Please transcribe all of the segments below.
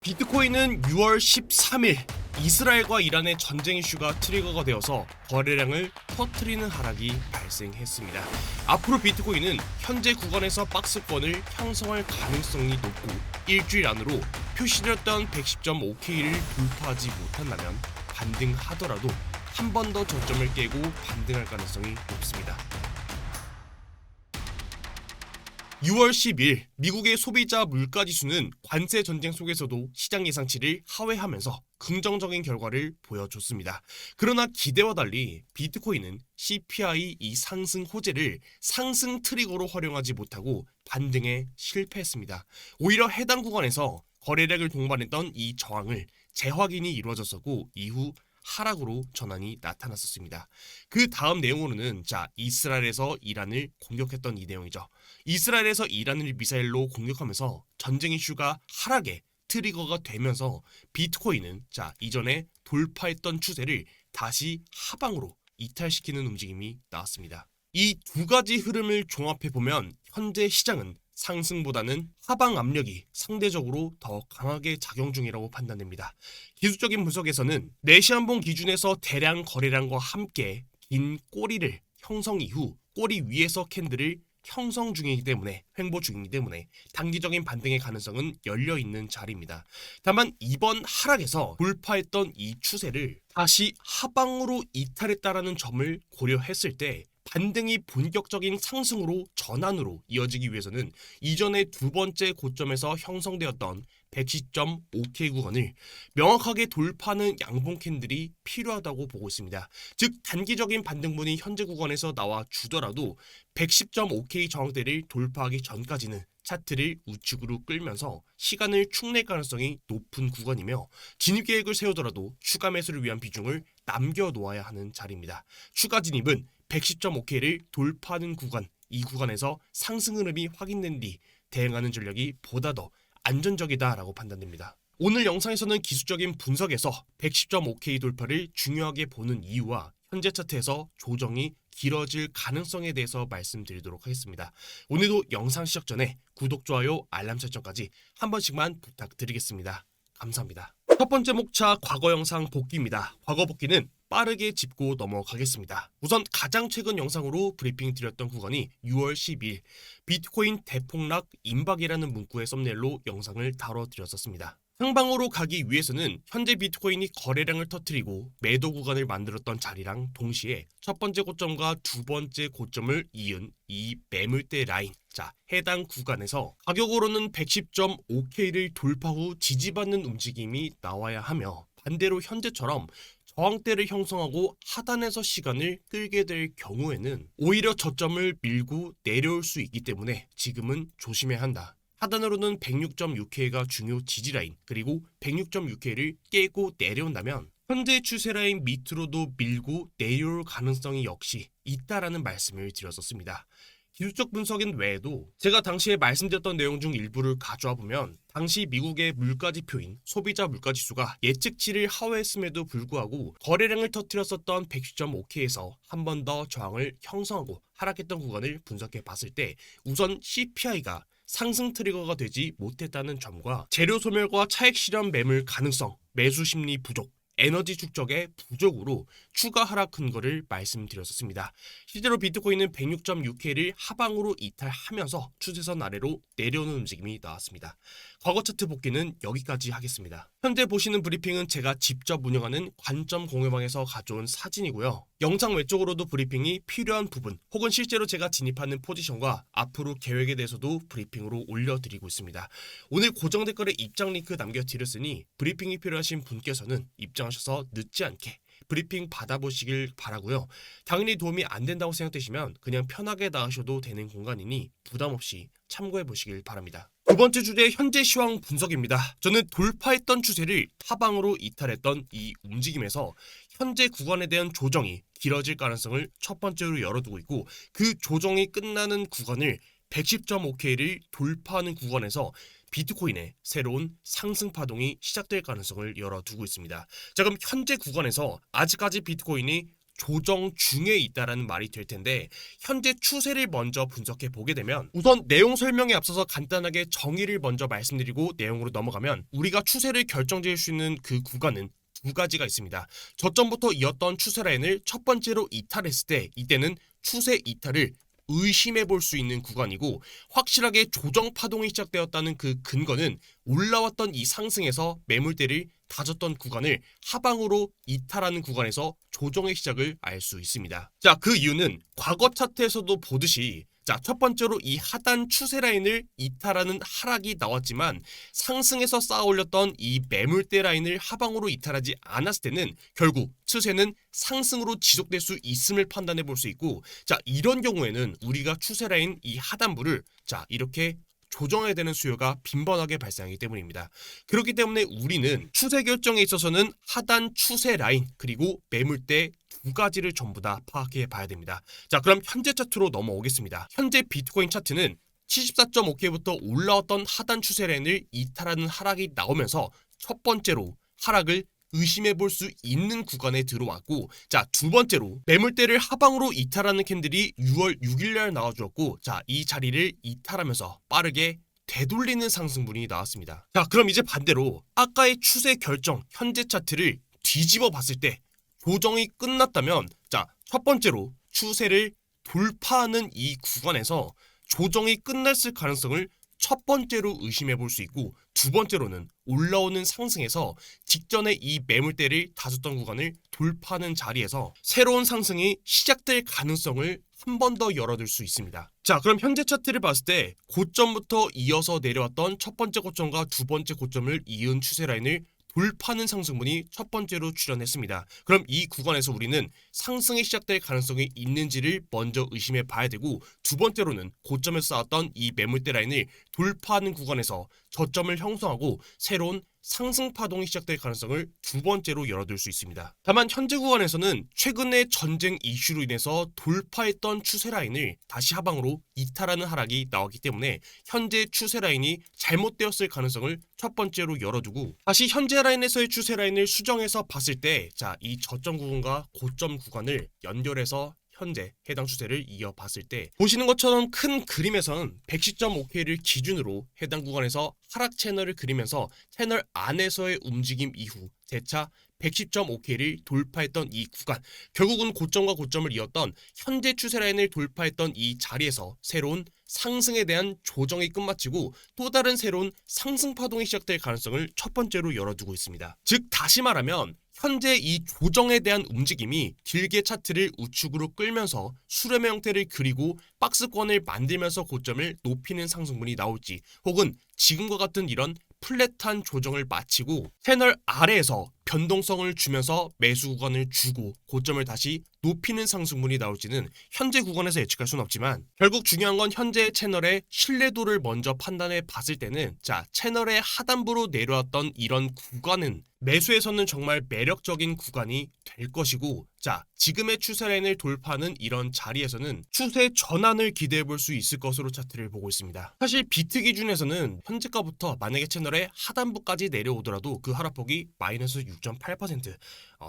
비트코인은 6월 13일 이스라엘과 이란의 전쟁 이슈가 트리거가 되어서 거래량을 터트리는 하락이 발생했습니다. 앞으로 비트코인은 현재 구간에서 박스권을 형성할 가능성이 높고 일주일 안으로 표시되었던 110.5K를 돌파하지 못한다면 반등하더라도 한 번 더 저점을 깨고 반등할 가능성이 높습니다. 6월 10일 미국의 소비자 물가지수는 관세 전쟁 속에서도 시장 예상치를 하회하면서 긍정적인 결과를 보여줬습니다. 그러나 기대와 달리 비트코인은 CPI 이 상승 호재를 상승 트리거로 활용하지 못하고 반등에 실패했습니다. 오히려 해당 구간에서 거래량을 동반했던 이 저항을 재확인이 이루어졌었고 이후 하락으로 전환이 나타났었습니다. 그 다음 내용으로는 이스라엘에서 이란을 공격했던 이 내용이죠. 이스라엘에서 이란을 미사일로 공격하면서 전쟁 이슈가 하락의 트리거가 되면서 비트코인은 이전에 돌파했던 추세를 다시 하방으로 이탈시키는 움직임이 나왔습니다. 이 두 가지 흐름을 종합해보면 현재 시장은 상승보다는 하방 압력이 상대적으로 더 강하게 작용 중이라고 판단됩니다. 기술적인 분석에서는 4시 한봉 기준에서 대량 거래량과 함께 긴 꼬리를 형성 이후 꼬리 위에서 캔들을 형성 중이기 때문에 횡보 중이기 때문에 단기적인 반등의 가능성은 열려있는 자리입니다. 다만 이번 하락에서 돌파했던 이 추세를 다시 하방으로 이탈했다라는 점을 고려했을 때 반등이 본격적인 상승으로 전환으로 이어지기 위해서는 이전의 두 번째 고점에서 형성되었던 110.5K 구간을 명확하게 돌파하는 양봉 캔들이 필요하다고 보고 있습니다. 즉 단기적인 반등분이 현재 구간에서 나와 주더라도 110.5K 저항대를 돌파하기 전까지는 차트를 우측으로 끌면서 시간을 축낼 가능성이 높은 구간이며 진입계획을 세우더라도 추가 매수를 위한 비중을 남겨놓아야 하는 자리입니다. 추가 진입은 110.5K를 돌파하는 구간, 이 구간에서 상승 흐름이 확인된 뒤 대응하는 전략이 보다 더 안전적이다라고 판단됩니다. 오늘 영상에서는 기술적인 분석에서 110.5K 돌파를 중요하게 보는 이유와 현재 차트에서 조정이 길어질 가능성에 대해서 말씀드리도록 하겠습니다. 오늘도 영상 시작 전에 구독, 좋아요, 알람 설정까지 한 번씩만 부탁드리겠습니다. 감사합니다. 첫 번째 목차 과거 영상 복귀입니다. 과거 복귀는 빠르게 짚고 넘어가겠습니다. 우선 가장 최근 영상으로 브리핑 드렸던 구간이 6월 10일 비트코인 대폭락 임박이라는 문구의 썸네일로 영상을 다뤄드렸었습니다. 상방으로 가기 위해서는 현재 비트코인이 거래량을 터뜨리고 매도 구간을 만들었던 자리랑 동시에 첫 번째 고점과 두 번째 고점을 이은 이 매물대 라인, 해당 구간에서 가격으로는 110.5K를 돌파 후 지지받는 움직임이 나와야 하며 반대로 현재처럼 저항대를 형성하고 하단에서 시간을 끌게 될 경우에는 오히려 저점을 밀고 내려올 수 있기 때문에 지금은 조심해야 한다. 하단으로는 106.6K가 중요 지지라인, 그리고 106.6K를 깨고 내려온다면 현재 추세라인 밑으로도 밀고 내려올 가능성이 역시 있다라는 말씀을 드렸었습니다. 기술적 분석인 외에도 제가 당시에 말씀드렸던 내용 중 일부를 가져와 보면 당시 미국의 물가지표인 소비자 물가지수가 예측치를 하회했음에도 불구하고 거래량을 터뜨렸었던 110.5K에서 한 번 더 저항을 형성하고 하락했던 구간을 분석해 봤을 때 우선 CPI가 상승 트리거가 되지 못했다는 점과 재료 소멸과 차익 실현 매물 가능성, 매수 심리 부족, 에너지 축적의 부족으로 추가 하락 근거를 말씀드렸었습니다. 실제로 비트코인은 106.6K를 하방으로 이탈하면서 추세선 아래로 내려오는 움직임이 나왔습니다. 과거 차트 복귀는 여기까지 하겠습니다. 현재 보시는 브리핑은 제가 직접 운영하는 관점 공유방에서 가져온 사진이고요. 영상 외적으로도 브리핑이 필요한 부분 혹은 실제로 제가 진입하는 포지션과 앞으로 계획에 대해서도 브리핑으로 올려드리고 있습니다. 오늘 고정 댓글에 입장 링크 남겨드렸으니 브리핑이 필요하신 분께서는 입장하셔서 늦지 않게 브리핑 받아보시길 바라고요. 당연히 도움이 안 된다고 생각되시면 그냥 편하게 나가셔도 되는 공간이니 부담 없이 참고해 보시길 바랍니다. 두 번째 주제 현재 시황 분석입니다. 저는 돌파했던 추세를 하방으로 이탈했던 이 움직임에서 현재 구간에 대한 조정이 길어질 가능성을 첫 번째로 열어두고 있고 그 조정이 끝나는 구간을 110.5K를 돌파하는 구간에서 비트코인의 새로운 상승 파동이 시작될 가능성을 열어두고 있습니다. 자, 그럼 현재 구간에서 아직까지 비트코인이 조정 중에 있다라는 말이 될 텐데, 현재 추세를 먼저 분석해 보게 되면 우선 내용 설명에 앞서서 간단하게 정의를 먼저 말씀드리고 내용으로 넘어가면, 우리가 추세를 결정지을 수 있는 그 구간은 두 가지가 있습니다. 저점부터 이었던 추세 라인을 첫 번째로 이탈했을 때, 이때는 추세 이탈을 의심해 볼 수 있는 구간이고, 확실하게 조정 파동이 시작되었다는 그 근거는 올라왔던 이 상승에서 매물대를 다졌던 구간을 하방으로 이탈하는 구간에서 조정의 시작을 알 수 있습니다. 자, 그 이유는 과거 차트에서도 보듯이, 자, 첫 번째로 이 하단 추세 라인을 이탈하는 하락이 나왔지만, 상승에서 쌓아 올렸던 이 매물대 라인을 하방으로 이탈하지 않았을 때는 결국 추세는 상승으로 지속될 수 있음을 판단해 볼 수 있고, 자, 이런 경우에는 우리가 추세 라인 이 하단부를, 자, 이렇게 조정해야 되는 수요가 빈번하게 발생하기 때문입니다. 그렇기 때문에 우리는 추세 결정에 있어서는 하단 추세 라인 그리고 매물대 두 가지를 전부 다 파악해 봐야 됩니다. 자, 그럼 현재 차트로 넘어오겠습니다. 현재 비트코인 차트는 74.5K부터 올라왔던 하단 추세 라인을 이탈하는 하락이 나오면서 첫 번째로 하락을 의심해 볼 수 있는 구간에 들어왔고, 자, 두 번째로 매물대를 하방으로 이탈하는 캔들이 6월 6일날 나와주었고, 자, 이 자리를 이탈하면서 빠르게 되돌리는 상승분이 나왔습니다. 자, 그럼 이제 반대로 아까의 추세 결정 현재 차트를 뒤집어 봤을 때 조정이 끝났다면, 자, 첫 번째로 추세를 돌파하는 이 구간에서 조정이 끝났을 가능성을 첫 번째로 의심해 볼 수 있고, 두 번째로는 올라오는 상승에서 직전에 이 매물대를 다졌던 구간을 돌파하는 자리에서 새로운 상승이 시작될 가능성을 한 번 더 열어둘 수 있습니다. 자, 그럼 현재 차트를 봤을 때 고점부터 이어서 내려왔던 첫 번째 고점과 두 번째 고점을 이은 추세 라인을 돌파하는 상승분이 첫 번째로 출현했습니다. 그럼 이 구간에서 우리는 상승이 시작될 가능성이 있는지를 먼저 의심해 봐야 되고, 두 번째로는 고점에서 쌓았던 이 매물대 라인을 돌파하는 구간에서 저점을 형성하고 새로운 상승 파동이 시작될 가능성을 두 번째로 열어둘 수 있습니다. 다만 현재 구간에서는 최근의 전쟁 이슈로 인해서 돌파했던 추세 라인을 다시 하방으로 이탈하는 하락이 나왔기 때문에 현재 추세 라인이 잘못되었을 가능성을 첫 번째로 열어두고, 다시 현재 라인에서의 추세 라인을 수정해서 봤을 때, 자, 이 저점 구간과 고점 구간을 연결해서 현재 해당 추세를 이어봤을 때 보시는 것처럼 큰 그림에서는 110.5K를 기준으로 해당 구간에서 하락 채널을 그리면서 채널 안에서의 움직임 이후 재차 110.5K를 돌파했던 이 구간, 결국은 고점과 고점을 이었던 현재 추세 라인을 돌파했던 이 자리에서 새로운 상승에 대한 조정이 끝마치고 또 다른 새로운 상승 파동이 시작될 가능성을 첫 번째로 열어두고 있습니다. 즉, 다시 말하면 현재 이 조정에 대한 움직임이 길게 차트를 우측으로 끌면서 수렴의 형태를 그리고 박스권을 만들면서 고점을 높이는 상승분이 나올지, 혹은 지금과 같은 이런 플랫한 조정을 마치고 채널 아래에서 변동성을 주면서 매수 구간을 주고 고점을 다시 높이는 상승분이 나올지는 현재 구간에서 예측할 수는 없지만, 결국 중요한 건 현재 채널의 신뢰도를 먼저 판단해 봤을 때는, 자, 채널의 하단부로 내려왔던 이런 구간은 매수에서는 정말 매력적인 구간이 될 것이고, 자, 지금의 추세 라인을 돌파하는 이런 자리에서는 추세 전환을 기대해 볼 수 있을 것으로 차트를 보고 있습니다. 사실 비트 기준에서는 현재가부터 만약에 채널의 하단부까지 내려오더라도 그 하락폭이 마이너스 6.8%,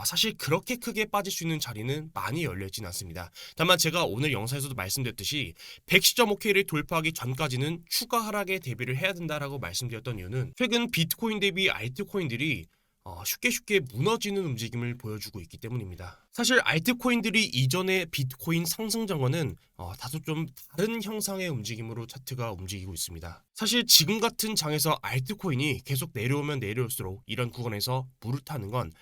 사실 그렇게 크게 빠질 수 있는 자리는 많이 열려있진 않습니다. 다만 제가 오늘 영상에서도 말씀드렸듯이 110.5K를 돌파하기 전까지는 추가 하락에 대비를 해야 된다라고 말씀드렸던 이유는, 최근 비트코인 대비 알트코인들이 쉽게 무너지는 움직임을 보여주고 있기 때문입니다. 사실 알트코인들이 이전의 비트코인 상승장과는 다소 좀 다른 형상의 움직임으로 차트가 움직이고 있습니다. 사실 지금 같은 장에서 알트코인이 계속 내려오면 내려올수록 이런 구간에서 물을 타는 건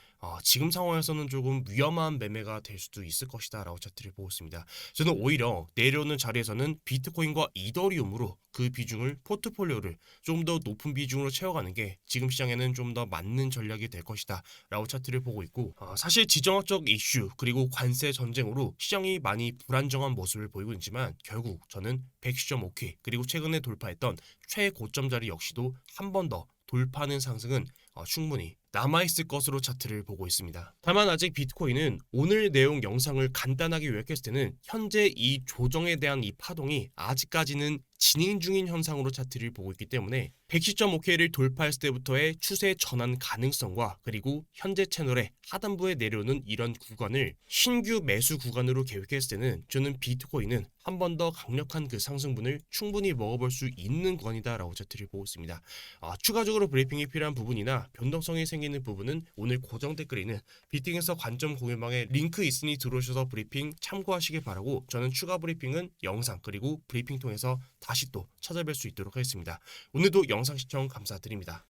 지금 상황에서는 조금 위험한 매매가 될 수도 있을 것이다 라고 차트를 보고 있습니다. 저는 오히려 내려오는 자리에서는 비트코인과 이더리움으로 그 비중을, 포트폴리오를 좀 더 높은 비중으로 채워가는 게 지금 시장에는 좀 더 맞는 전략이 될 것이다 라고 차트를 보고 있고, 사실 지정학적 이슈 그리고 관세 전쟁으로 시장이 많이 불안정한 모습을 보이고 있지만, 결국 저는 110.5K 그리고 최근에 돌파했던 최고점 자리 역시도 한 번 더 돌파하는 상승은 충분히 남아있을 것으로 차트를 보고 있습니다. 다만 아직 비트코인은 오늘 내용 영상을 간단하게 요약했을 때는 현재 이 조정에 대한 이 파동이 아직까지는 진행 중인 현상으로 차트를 보고 있기 때문에 110.5K를 돌파했을 때부터의 추세 전환 가능성과 그리고 현재 채널의 하단부에 내려오는 이런 구간을 신규 매수 구간으로 계획했을 때는 저는 비트코인은 한 번 더 강력한 그 상승분을 충분히 먹어볼 수 있는 구간이다라고 차트를 보고 있습니다. 추가적으로 브리핑이 필요한 부분이나 변동성이 생기는 부분은 오늘 고정 댓글에 있는 비팅에서 관점 공유방에 링크 있으니 들어오셔서 브리핑 참고하시길 바라고 저는 추가 브리핑은 영상 그리고 브리핑 통해서 다시 또 찾아뵐 수 있도록 하겠습니다. 오늘도 영상 시청 감사드립니다.